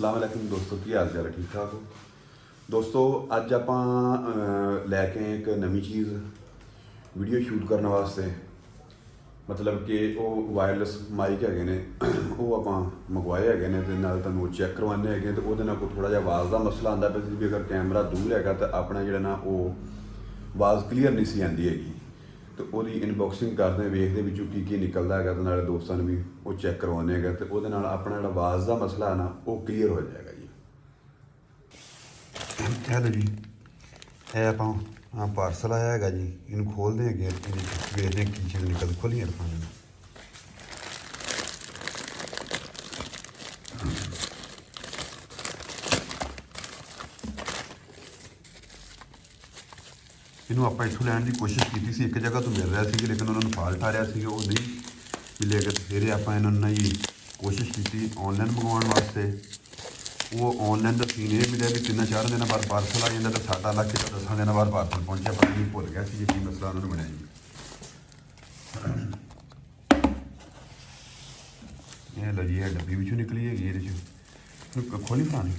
अस्सलाम वालेकुम दोस्तों, की हाल चाल है? ठीक ठाक हो दोस्तों? अज आप लैके आए एक नवी चीज़ वीडियो शूट करने वास्ते। मतलब कि वो वायरलैस माइक है ने, वो आप मंगवाए है तो नाल तुहानूं चैक करवाने है तो वो थोड़ा जिहा आवाज़ का मसला आंदा पिया सी भी अगर कैमरा दूर है तो अपना जिहड़ा ना वो आवाज़ क्लीयर नहीं सी आंदी हैगी। तो वही इनबॉक्सिंग करते वेखते विचों की निकलता है तो नाले दोस्तों भी वो चैक करवाने है तो वो अपना जो आवाज़ का मसला है ना वो क्लीयर हो जाएगा जी। लो जी, यह आप पार्सल आया है जी, इन खोलते हैं वेखते की चीज़ निकल खोलिए रखा इनू आप इतों लैन की कोशिश की सी, एक जगह तो मिल रहा है लेकिन उन्होंने फाल्ट आ रहा है वो नहीं मिले। अगर फिर आप इन्होंने जी कोशिश की ऑनलाइन मंगवाने वास्ते, वो ऑनलाइन का सीन ये मिले भी 3-4 दिन बाद पार्सल आ जाता तो साडा लग के 10 दिन बाद पार्सल पहुँचा, पर नहीं भुल गया कि मसला उन्होंने बनाया जी। ये लो जी, ये डब्बी भी निकली है ये खोली फलानी।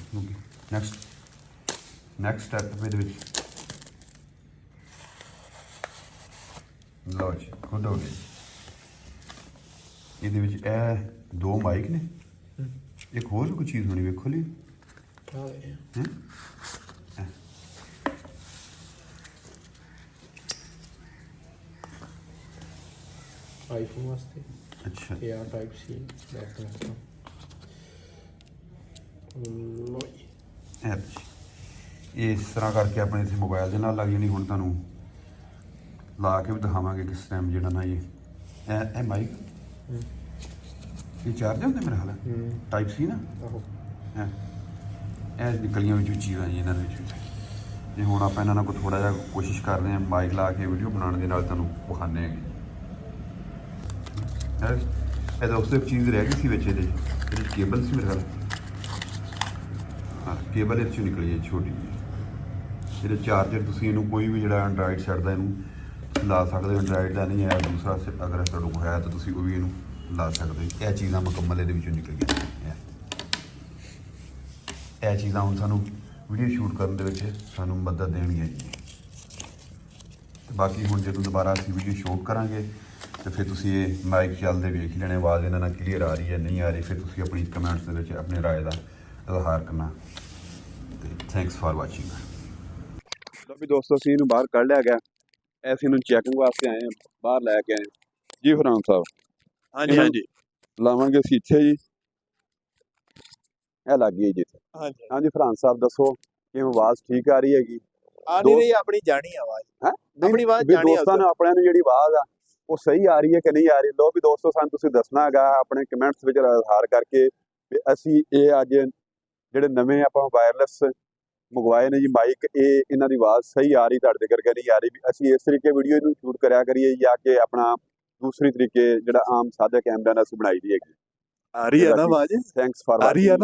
नैक्सट स्टैप लो जी खुद हो गई। ये दो माइक ने, एक होर भी कोई चीज़ होनी वेखो ली आईफोन वास्ते। अच्छा या टाइप सी बैक कनेक्टर। लो ये इस तरह करके अपने इस मोबाइल के नाल लग जानी। हुण तुहानूं ला के भी दिखावांगे किस टाइम जिहड़ा ना ये माइक ये चार्ज होंगे मेरे ख्याल टाइप सी ना आहो निकलियां भी चीज़ां जी इन्होंने जी। हुण आप इन्हां को थोड़ा जिहा कोशिश कर रहे हैं माइक ला के वीडियो बनाने के नाल तुहानूं विखाने हैं। दोस्तों एक चीज़ रह गई सी विच इहदे केबल सी मेरे ख्याल, हाँ केबल इस निकली है छोटी जी। ये चार्जर तुसीं इहनूं कोई भी जिहड़ा एंड्राइड सैट दा इहनूं ला सकते हो। एंड्राइड का नहीं है दूसरा अगर तुहाडे कोल है तो तुसीं वो भी इहनूं ला सकते हो। यह चीज़ां मुकम्मल इहदे विचों निकल गई। यह चीज़ां हुण सानूं वीडियो शूट करने दे विच सानूं मदद देणगियां जी। बाकी हुण जो दोबारा असीं वीडियो शूट करांगे तो फिर तुसीं ये माइक चलते वेख लेने, आवाज़ इन्हां नाल क्लीयर आ रही है नहीं आ रही, फिर तुसीं अपनी कमेंट्स दे विच अपनी राय का इजहार करना। Thanks for watching. लो भी दोस्तों असीं इहनूं बाहर कढ लिया गया, ऐसे इन्हूं चैकिंग वास्ते आए हैं, बाहर लैके आए जी। फरहान साहब हाँ जी हाँ जी लावांगे असीं इत्थे जी, यह लग गई जी। हाँ जी हाँ जी फरहान साहब दसो कि आवाज़ ठीक आ रही हैगी? आ नहीं रही अपनी जानी आवाज है अपनी आवाज भी जानी दोस्तों ने अपने जी आवाज़ आ वो सही आ रही है कि नहीं आ रही? लो भी दोस्तों सानूं तुसीं दसना है अपने कमेंट्स में इजहार करके भी असीं ये अज जिहड़े नवे आपां वायरलैस मंगवाए ने जी माइक, ये इन्हां दी आवाज़ सही आ रही तुहाडे करके नहीं आ रही, भी असीं इस तरीके वीडियो इहनूं शूट करिया करिए या कि अपना दूसरी तरीके जिहड़ा आम सादे कैमरे नाल असीं बनाई दी हैगी। आ रही है ना आवाज थैंक्स फॉर आ रही है वाचिंग। ना।